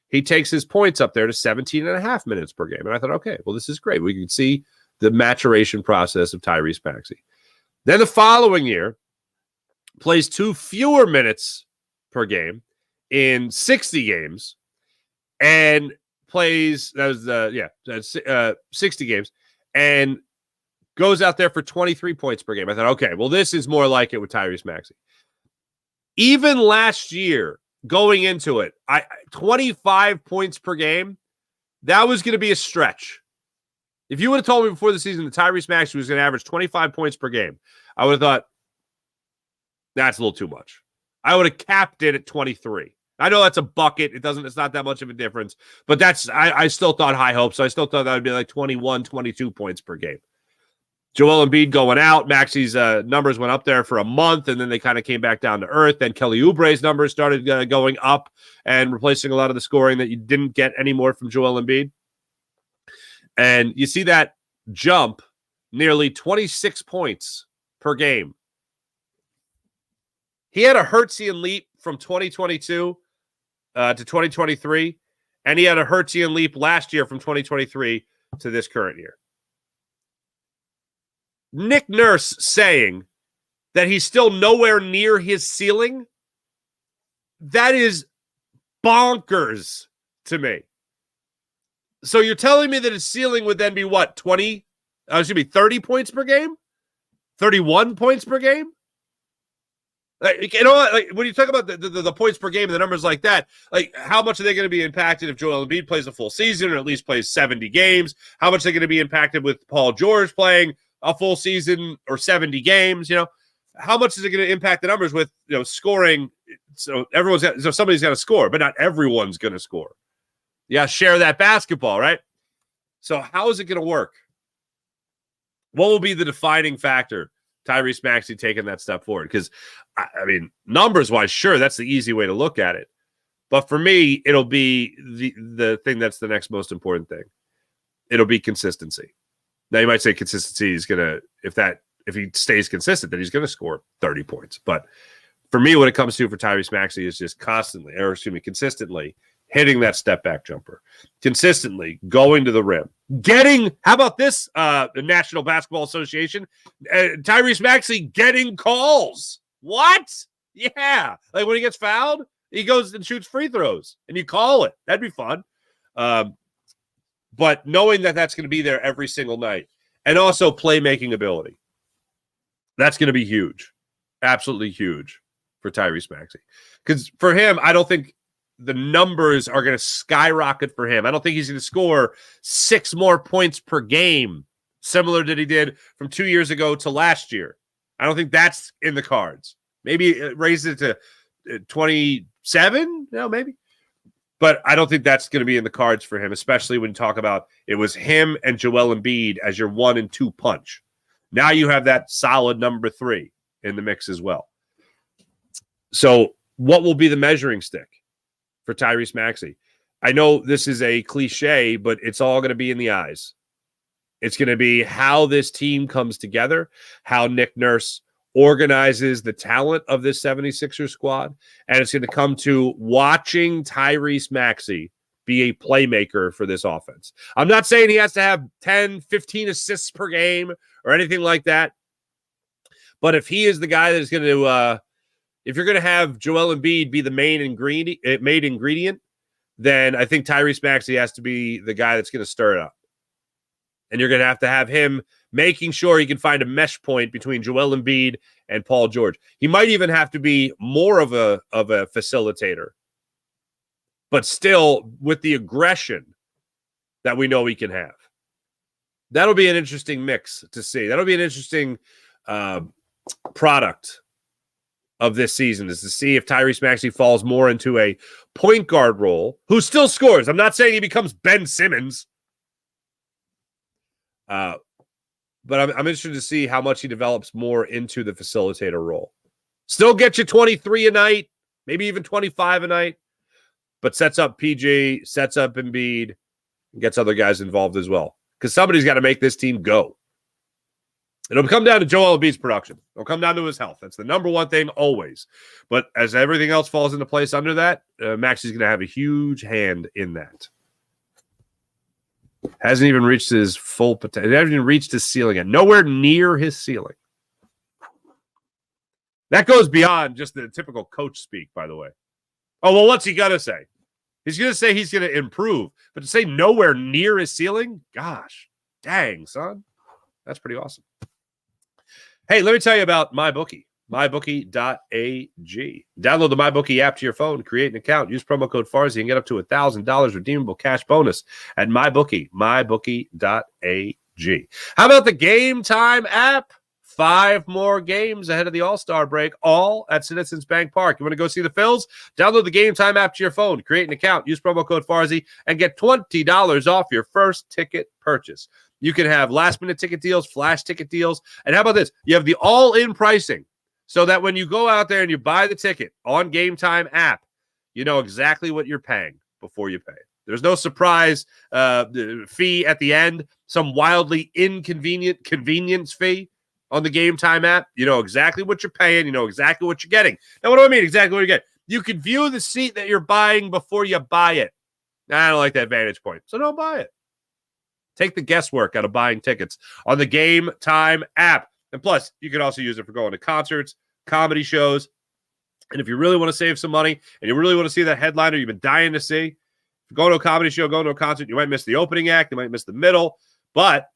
He takes his points up there to 17.5 minutes per game. And I thought, okay, well, this is great. We can see the maturation process of Tyrese Maxey. Then the following year, plays 2 fewer minutes per game in 60 games and plays, 60 games, and goes out there for 23 points per game. I thought, okay, well, this is more like it with Tyrese Maxey. Even last year, going into it, 25 points per game, that was going to be a stretch. If you would have told me before the season that Tyrese Maxey was going to average 25 points per game, I would have thought, that's a little too much. I would have capped it at 23. I know that's a bucket. It's not that much of a difference, but I still thought high hopes. So I still thought that would be like 21, 22 points per game. Joel Embiid going out. Maxey's numbers went up there for a month, and then they kind of came back down to earth. Then Kelly Oubre's numbers started going up and replacing a lot of the scoring that you didn't get anymore from Joel Embiid. And you see that jump, nearly 26 points per game. He had a Hertzian leap from 2022 to 2023, and he had a Hertzian leap last year from 2023 to this current year. Nick Nurse saying that he's still nowhere near his ceiling, that is bonkers to me. So you're telling me that his ceiling would then be what, 30 points per game? 31 points per game? Like, you know what? Like, when you talk about the points per game and the numbers like that, like, how much are they going to be impacted if Joel Embiid plays a full season or at least plays 70 games? How much are they going to be impacted with Paul George playing a full season or 70 games? You know, how much is it going to impact the numbers with, scoring? So somebody's got to score, but not everyone's going to score. You got to share that basketball, right? So how is it going to work? What will be the defining factor? Tyrese Maxey taking that step forward. Because, I mean, numbers-wise, sure, that's the easy way to look at it. But for me, it'll be the thing that's the next most important thing. It'll be consistency. Now, you might say consistency is going to, if he stays consistent, then he's going to score 30 points. But for me, what it comes to for Tyrese Maxey is just consistently hitting that step-back jumper, consistently going to the rim, how about this, the National Basketball Association, Tyrese Maxey getting calls. What? Yeah. Like when he gets fouled, he goes and shoots free throws, and you call it. That'd be fun. But knowing that that's going to be there every single night, and also playmaking ability, that's going to be huge, absolutely huge for Tyrese Maxey. Because for him, I don't think the numbers are going to skyrocket for him. I don't think he's going to score 6 more points per game, similar to what he did from 2 years ago to last year. I don't think that's in the cards. Maybe it raises it to 27, maybe. But I don't think that's going to be in the cards for him, especially when you talk about it was him and Joel Embiid as your 1 and 2 punch. Now you have that solid number 3 in the mix as well. So what will be the measuring stick for Tyrese Maxey? I know this is a cliche, but it's all going to be in the eyes. It's going to be how this team comes together, how Nick Nurse organizes the talent of this 76ers squad, and it's going to come to watching Tyrese Maxey be a playmaker for this offense. I'm not saying he has to have 10, 15 assists per game or anything like that, but if he is the guy that is going to if you're going to have Joel Embiid be the main ingredient, then I think Tyrese Maxey has to be the guy that's going to stir it up. And you're going to have him making sure he can find a mesh point between Joel Embiid and Paul George. He might even have to be more of a facilitator, but still with the aggression that we know he can have. That'll be an interesting mix to see. That'll be an interesting product of this season, is to see if Tyrese Maxey falls more into a point guard role, who still scores. I'm not saying he becomes Ben Simmons. But I'm interested to see how much he develops more into the facilitator role. Still get you 23 a night, maybe even 25 a night, but sets up PG, sets up Embiid, gets other guys involved as well. Because somebody's got to make this team go. It'll come down to Joel Embiid's production. It'll come down to his health. That's the number one thing always. But as everything else falls into place under that, Maxey's going to have a huge hand in that. Hasn't even reached his full potential. Hasn't even reached his ceiling yet. Nowhere near his ceiling. That goes beyond just the typical coach speak, by the way. Oh, well, what's he going to say? He's going to say he's going to improve. But to say nowhere near his ceiling? Gosh, dang, son. That's pretty awesome. Hey, let me tell you about MyBookie. MyBookie.ag. Download the MyBookie app to your phone, create an account, use promo code Farzy, and get up to $1,000 redeemable cash bonus at MyBookie. MyBookie.ag. How about the Game Time app? 5 more games ahead of the All-Star break, all at Citizens Bank Park. You want to go see the Phillies? Download the Game Time app to your phone, create an account, use promo code Farzy, and get $20 off your first ticket purchase. You can have last-minute ticket deals, flash ticket deals, and how about this? You have the all-in pricing, so that when you go out there and you buy the ticket on Game Time app, you know exactly what you're paying before you pay. There's no surprise fee at the end, some wildly inconvenient convenience fee on the Game Time app. You know exactly what you're paying. You know exactly what you're getting. Now, what do I mean exactly what you're getting? You can view the seat that you're buying before you buy it. I don't like that vantage point, so don't buy it. Take the guesswork out of buying tickets on the Game Time app. And plus, you can also use it for going to concerts, comedy shows. And if you really want to save some money and you really want to see that headliner you've been dying to see, if you go to a comedy show, go to a concert, you might miss the opening act, you might miss the middle, but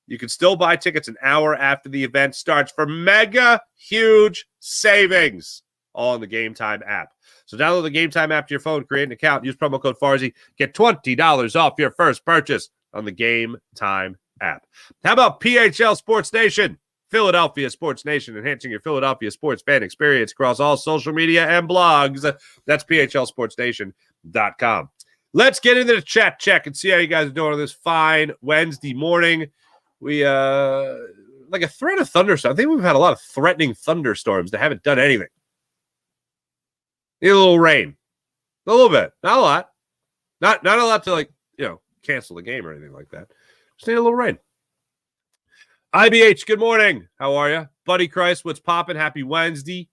you can still buy tickets an hour after the event starts for mega huge savings all on the Game Time app. So download the Game Time app to your phone, create an account, use promo code Farzy, get $20 off your first purchase on the Game Time app. How about PHL Sports Nation? Philadelphia Sports Nation, enhancing your Philadelphia sports fan experience across all social media and blogs. That's phlsportsnation.com. Let's get into the chat check and see how you guys are doing on this fine Wednesday morning. We, like a threat of thunderstorms. I think we've had a lot of threatening thunderstorms that haven't done anything. Need a little rain. A little bit. Not a lot. Not a lot to, like, cancel the game or anything like that. Just need a little rain. IBH, good morning. How are you? Buddy Christ, what's popping? Happy Wednesday.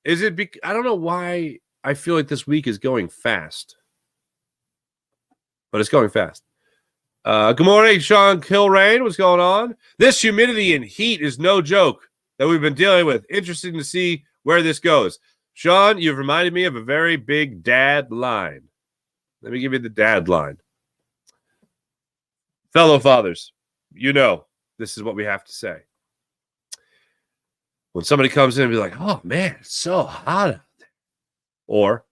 Is it I don't know why I feel like this week is going fast. But it's going fast. Good morning, Sean Kilrain. What's going on? This humidity and heat is no joke that we've been dealing with. Interesting to see where this goes. Sean, you've reminded me of a very big dad line. Let me give you the dad line. Fellow fathers, this is what we have to say. When somebody comes in and be like, oh, man, it's so hot out there. Or,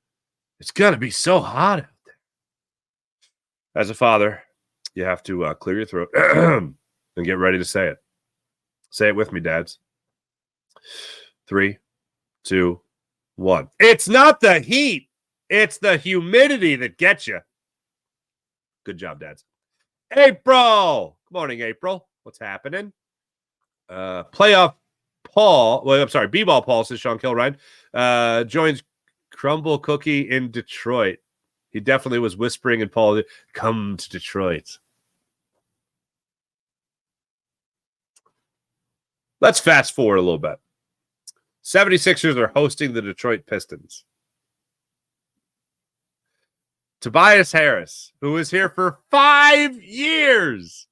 it's going to be so hot out there. As a father, you have to clear your throat and get ready to say it. Say it with me, dads. 3, 2, 1. It's not the heat. It's the humidity that gets you. Good job, dads. April. Good morning, April. What's happening? Playoff Paul. Well, I'm sorry. B-ball Paul, says Sean Kilrine. Joins Crumble Cookie in Detroit. He definitely was whispering in Paul, come to Detroit. Let's fast forward a little bit. 76ers are hosting the Detroit Pistons. Tobias Harris, who was here for 5 years.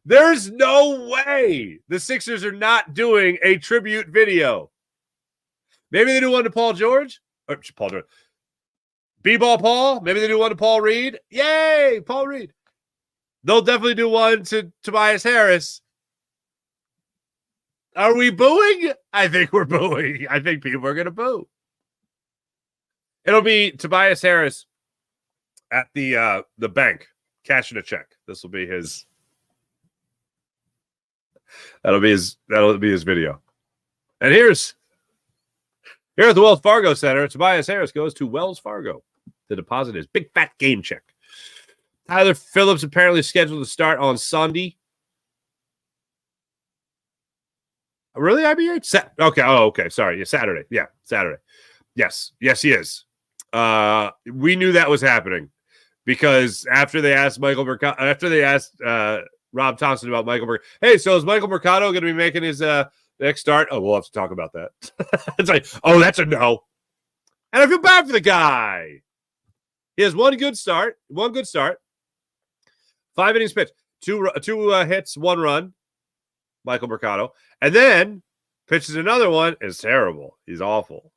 There's no way the Sixers are not doing a tribute video. Maybe they do one to Paul George. Or Paul George. B-ball Paul. Maybe they do one to Paul Reed. Yay, Paul Reed. They'll definitely do one to Tobias Harris. Are we booing? I think we're booing. I think people are going to boo. It'll be Tobias Harris at the bank cashing a check. This will be his. That'll be his video. And here at the Wells Fargo Center, Tobias Harris goes to Wells Fargo to deposit his big fat game check. Tyler Phillips apparently scheduled to start on Sunday. Really, IBH? Okay. Oh, okay. Sorry. Yeah, Saturday. Yeah, Saturday. Yes, he is. We knew that was happening. because after they asked Rob Thompson about Michael Mercado, hey, so is Michael Mercado going to be making his next start? Oh, we'll have to talk about that. It's like, oh, that's a no. And I feel bad for the guy. He has one good start. 5 innings pitched, two hits, 1 run, Michael Mercado. And then pitches another one. It's terrible. He's awful.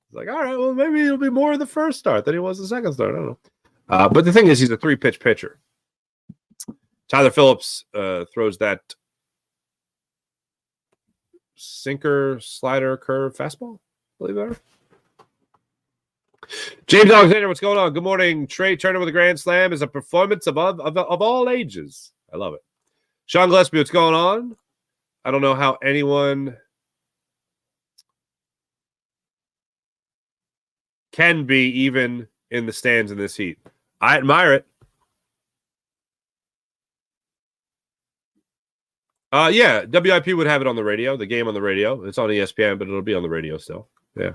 It's like, all right, well, maybe it'll be more of the first start than he was the second start. I don't know. But the thing is, he's a 3-pitch pitcher. Tyler Phillips throws that sinker, slider, curve, fastball. Believe that. James Alexander, what's going on? Good morning. Trea Turner with a grand slam is a performance of all ages. I love it. Sean Gillespie, what's going on? I don't know how anyone can be even in the stands in this heat. I admire it. Yeah, WIP would have it on the radio, the game on the radio. It's on ESPN, but it'll be on the radio still. Yeah.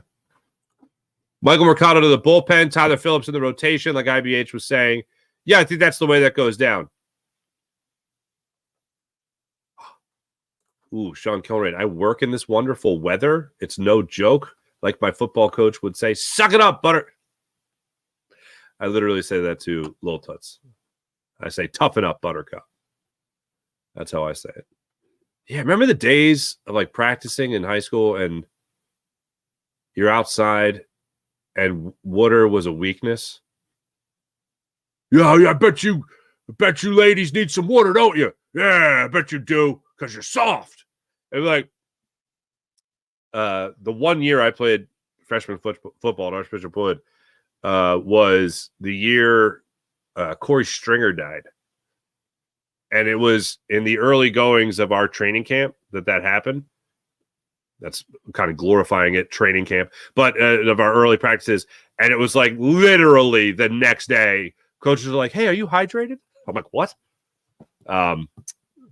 Michael Mercado to the bullpen, Tyler Phillips in the rotation, like IBH was saying. Yeah, I think that's the way that goes down. Ooh, Sean Kilrain, I work in this wonderful weather. It's no joke. Like my football coach would say, suck it up, butter. I literally say that to Lil Toots. I say, toughen up, Buttercup. That's how I say it. Yeah, remember the days of like practicing in high school and you're outside and water was a weakness? Yeah, I bet you ladies need some water, don't you? Yeah, I bet you do, because you're soft. And like the 1 year I played freshman football at Archbishop Wood was the year Corey Stringer died. And it was in the early goings of our training camp that happened. That's kind of glorifying it, training camp. But of our early practices. And it was like literally the next day, coaches are like, hey, are you hydrated? I'm like, what? But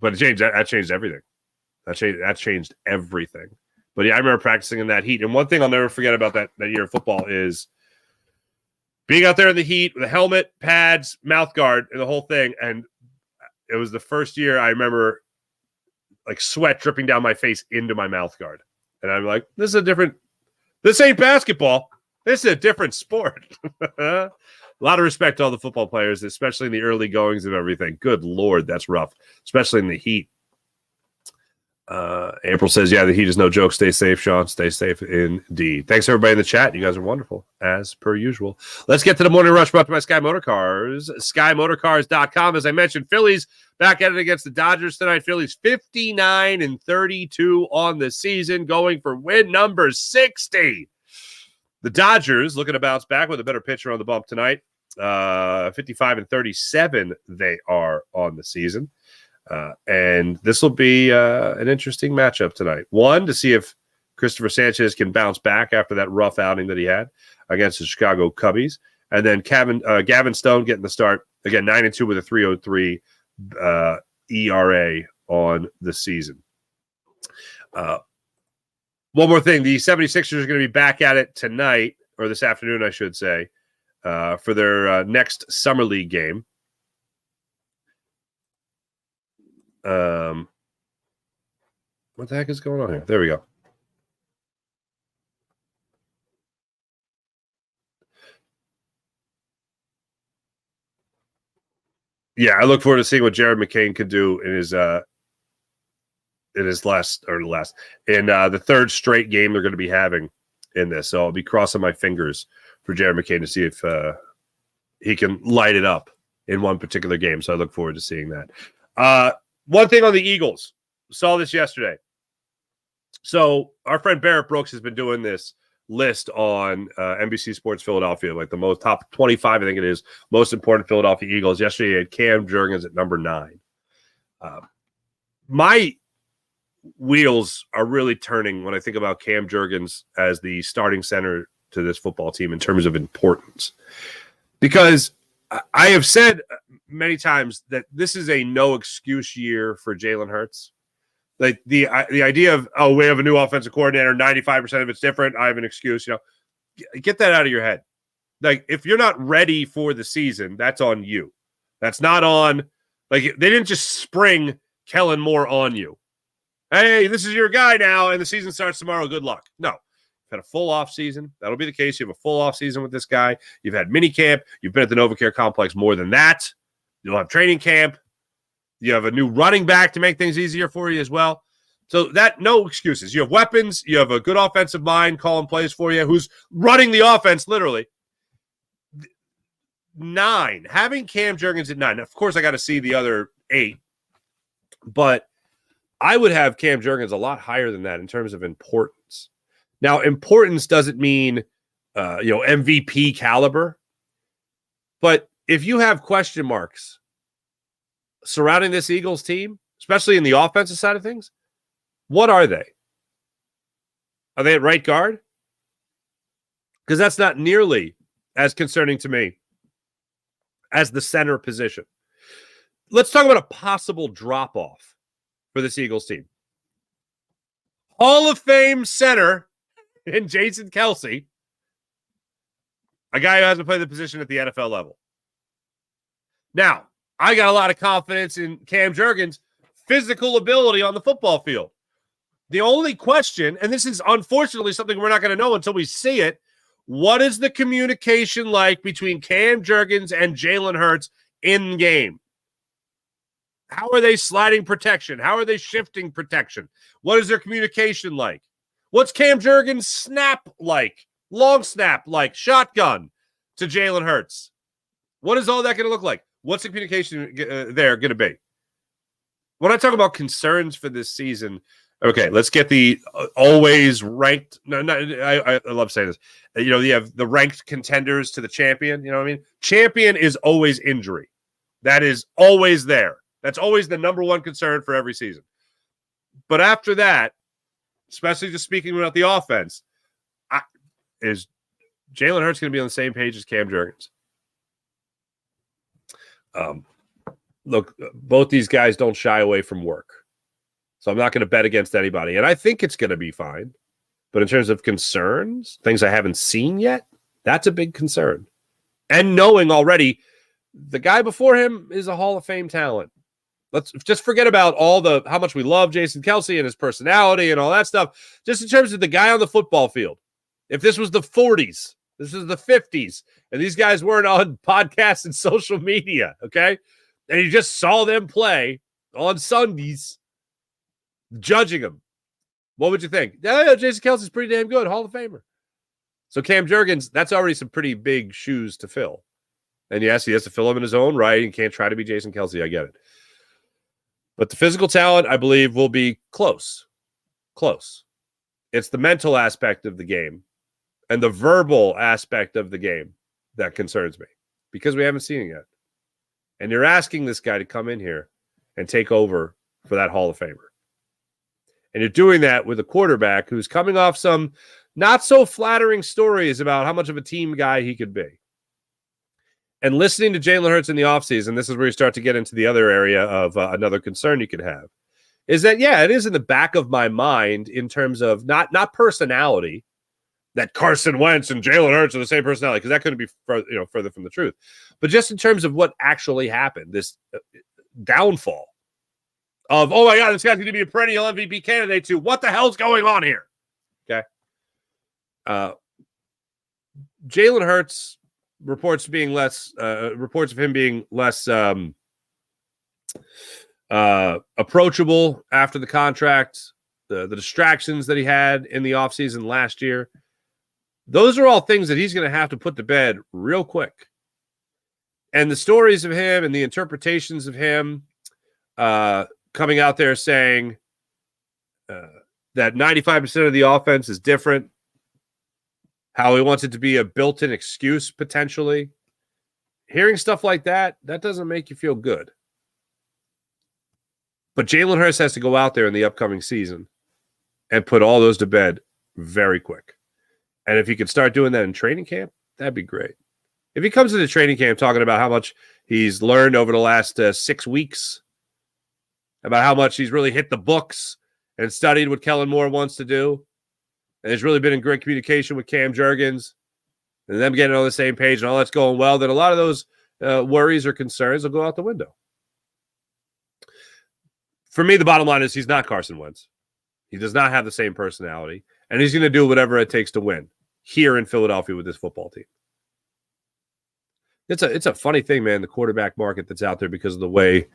it changed. That changed everything. That changed everything. But yeah, I remember practicing in that heat. And one thing I'll never forget about that year of football is being out there in the heat with a helmet, pads, mouth guard, and the whole thing. And it was the first year I remember like sweat dripping down my face into my mouth guard. And I'm like, this ain't basketball. This is a different sport. A lot of respect to all the football players, especially in the early goings of everything. Good Lord, that's rough, especially in the heat. April says, yeah, the heat is no joke. Stay safe, Sean. Stay safe indeed. Thanks, everybody in the chat. You guys are wonderful, as per usual. Let's get to the morning rush brought to by Sky Motor Cars. SkyMotorCars.com. As I mentioned, Phillies back at it against the Dodgers tonight. Phillies 59-32 on the season, going for win number 60. The Dodgers looking to bounce back with a better pitcher on the bump tonight. 55-37 they are on the season. And this will be an interesting matchup tonight. One, to see if Christopher Sanchez can bounce back after that rough outing that he had against the Chicago Cubbies. And then Gavin Stone getting the start. Again, 9-2 with a 3.03 ERA on the season. One more thing. The 76ers are going to be back at it tonight, or this afternoon, I should say, for their next Summer League game. What the heck is going on here? There we go. Yeah, I look forward to seeing what Jared McCain could do in his the third straight game they're going to be having in this. So I'll be crossing my fingers for Jared McCain to see if he can light it up in one particular game. So I look forward to seeing that. One thing on the Eagles, saw this yesterday. So our friend Barrett Brooks has been doing this list on NBC Sports Philadelphia, like the top 25, I think it is, most important Philadelphia Eagles. Yesterday, he had Cam Jurgens at number 9. My wheels are really turning when I think about Cam Jurgens as the starting center to this football team in terms of importance. Because I have said many times that this is a no excuse year for Jalen Hurts. Like the idea of, oh, we have a new offensive coordinator, 95% of it's different, I have an excuse. Get that out of your head. Like, if you're not ready for the season, that's on you. That's not on, like, they didn't just spring Kellen Moore on you. Hey, this is your guy now, and the season starts tomorrow. Good luck. No. You've had a full off season. That'll be the case. You have a full off season with this guy. You've had mini camp. You've been at the NovaCare complex more than that. You'll have training camp. You have a new running back to make things easier for you as well. So that, no excuses. You have weapons. You have a good offensive mind calling plays for you, who's running the offense literally. 9. Having Cam Jurgens at 9. Of course, I got to see the other 8. But I would have Cam Jurgens a lot higher than that in terms of importance. Now, importance doesn't mean, MVP caliber. But if you have question marks surrounding this Eagles team, especially in the offensive side of things, what are they? Are they at right guard? Because that's not nearly as concerning to me as the center position. Let's talk about a possible drop-off for this Eagles team. Hall of Fame center in Jason Kelce, a guy who hasn't played the position at the NFL level. Now, I got a lot of confidence in Cam Jurgens' physical ability on the football field. The only question, and this is unfortunately something we're not going to know until we see it, what is the communication like between Cam Jurgens and Jalen Hurts in game? How are they sliding protection? How are they shifting protection? What is their communication like? What's Cam Jurgens' snap like? Long snap like? Shotgun to Jalen Hurts? What is all that going to look like? What's the communication there going to be? When I talk about concerns for this season, okay, let's get the always ranked. No, I love saying this. You have the ranked contenders to the champion. You know what I mean? Champion is always injury. That is always there. That's always the number one concern for every season. But after that, especially just speaking about the offense, is Jalen Hurts going to be on the same page as Cam Jurgens? Look, both these guys don't shy away from work. So I'm not going to bet against anybody. And I think it's going to be fine. But in terms of concerns, things I haven't seen yet, that's a big concern. And knowing already the guy before him is a Hall of Fame talent. Let's just forget about how much we love Jason Kelce and his personality and all that stuff. Just in terms of the guy on the football field. If this was the 40s, this is the 50s, and these guys weren't on podcasts and social media, okay? And you just saw them play on Sundays, judging them. What would you think? Yeah, Jason Kelce's pretty damn good, Hall of Famer. So Cam Jurgens, that's already some pretty big shoes to fill. And yes, he has to fill them in his own right. He can't try to be Jason Kelce. I get it. But the physical talent, I believe, will be close. Close. It's the mental aspect of the game and the verbal aspect of the game that concerns me because we haven't seen it yet. And you're asking this guy to come in here and take over for that Hall of Famer. And you're doing that with a quarterback who's coming off some not so flattering stories about how much of a team guy he could be. And listening to Jalen Hurts in the offseason, this is where you start to get into the other area of another concern you could have, is that, yeah, it is in the back of my mind in terms of not personality, that Carson Wentz and Jalen Hurts are the same personality, because that couldn't be further from the truth. But just in terms of what actually happened, this downfall of, oh my God, this guy's going to be a perennial MVP candidate too. What the hell's going on here? Okay. Jalen Hurts, reports of him being less approachable after the contract, the distractions that he had in the offseason last year. Those are all things that he's going to have to put to bed real quick. And the stories of him and the interpretations of him coming out there saying that 95% of the offense is different, how he wants it to be a built-in excuse potentially. Hearing stuff like that doesn't make you feel good. But Jalen Hurts has to go out there in the upcoming season and put all those to bed very quick. And if he could start doing that in training camp, that'd be great. If he comes into training camp talking about how much he's learned over the last 6 weeks, about how much he's really hit the books and studied what Kellen Moore wants to do, and has really been in great communication with Cam Jurgens, and them getting on the same page and all that's going well, then a lot of those worries or concerns will go out the window. For me, the bottom line is he's not Carson Wentz. He does not have the same personality, and he's going to do whatever it takes to win here in Philadelphia with this football team. It's a funny thing, man, the quarterback market that's out there because of the way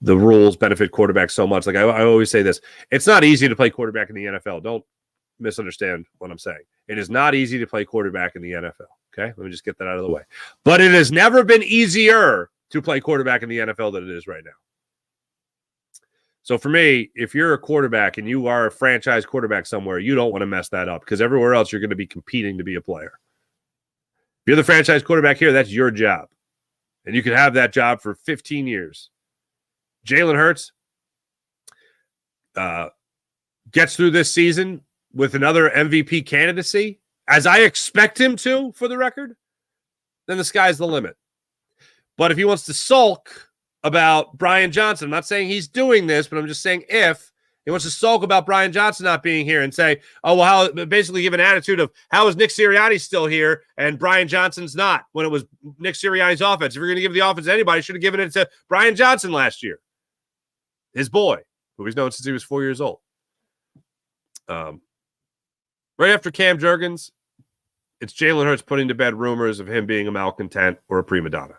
the rules benefit quarterbacks so much. Like I always say this, it's not easy to play quarterback in the NFL. Don't misunderstand what I'm saying. It is not easy to play quarterback in the NFL, okay? Let me just get that out of the way. But it has never been easier to play quarterback in the NFL than it is right now. So for me, if you're a quarterback and you are a franchise quarterback somewhere, you don't want to mess that up because everywhere else you're going to be competing to be a player. If you're the franchise quarterback here, that's your job. And you can have that job for 15 years. Jalen Hurts gets through this season with another MVP candidacy, as I expect him to, for the record, then the sky's the limit. But if he wants to sulk about Brian Johnson, I'm not saying he's doing this, but I'm just saying if he wants to sulk about Brian Johnson not being here and say, oh, well, how, basically give an attitude of how is Nick Sirianni still here and Brian Johnson's not when it was Nick Sirianni's offense. If you're going to give the offense to anybody, should have given it to Brian Johnson last year. His boy, who he's known since he was 4 years old. Right after Cam Jurgens, it's Jalen Hurts putting to bed rumors of him being a malcontent or a prima donna.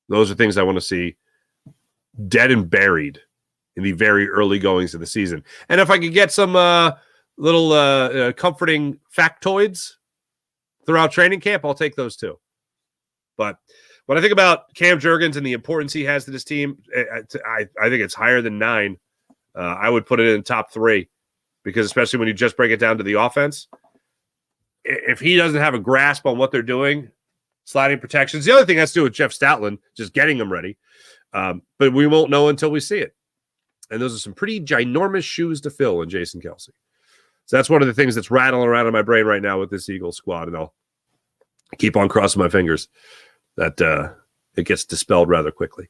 Those are things I want to see dead and buried in the very early goings of the season. And if I could get some little comforting factoids throughout training camp, I'll take those too. But when I think about Cam Jurgens and the importance he has to this team, I think it's higher than 9. I would put it in top 3 because especially when you just break it down to the offense, if he doesn't have a grasp on what they're doing, sliding protections. The other thing has to do with Jeff Stoutland, just getting them ready. But we won't know until we see it. And those are some pretty ginormous shoes to fill in Jason Kelce. So that's one of the things that's rattling around in my brain right now with this Eagles squad. And I'll keep on crossing my fingers that it gets dispelled rather quickly.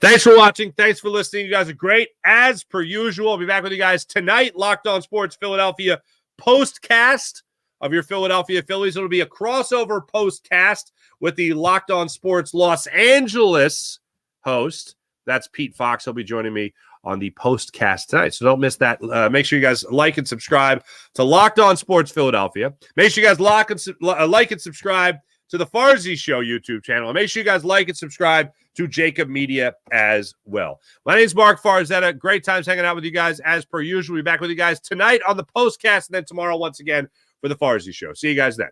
Thanks for watching. Thanks for listening. You guys are great. As per usual, I'll be back with you guys tonight. Locked On Sports Philadelphia postcast of your Philadelphia Phillies. It'll be a crossover postcast with the Locked On Sports Los Angeles host. That's Pete Fox. He'll be joining me on the postcast tonight. So don't miss that. Make sure you guys like and subscribe to Locked On Sports Philadelphia. Make sure you guys like and subscribe to the Farzy Show YouTube channel. And make sure you guys like and subscribe to JAKIB Media as well. My name is Mark Farzetta. Great times hanging out with you guys as per usual. We'll be back with you guys tonight on the postcast and then tomorrow once again for the Farzy Show. See you guys then.